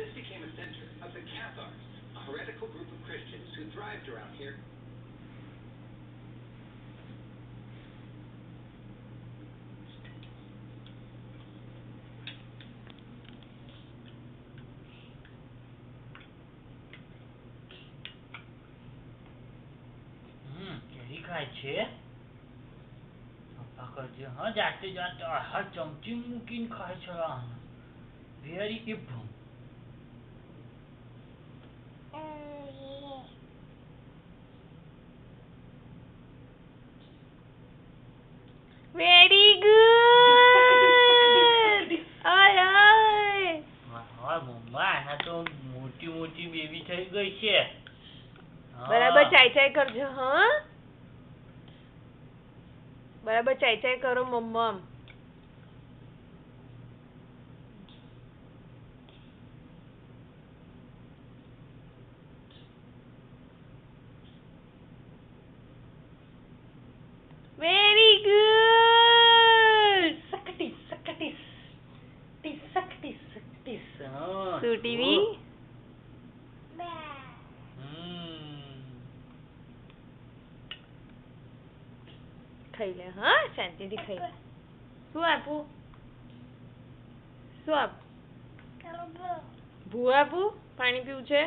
This became a center of the Cathars, a heretical group of Christians who thrived around here. કેરી ખાય છે પકડજે હા જાતે જાતે હા ચમચી મૂકીને ખાય છે વેરી ઇફમ વેરી ગુડ ઓય ઓય હા મમ્મા આ તો મોટી મોટી બેબી થઈ ગઈ છે બરાબર ચાઈ ચાઈ કરજો હા બરાબર ચાઈ ચાઈ કરો મમ્મા વેરી ગુડ સકટી સકટી ટી સકટી સકટી શું ટીવી ખાઈ લે હા શાંતિથી ખાઈ શું આપું શું આપું ભૂ આપું પાણી પીવું છે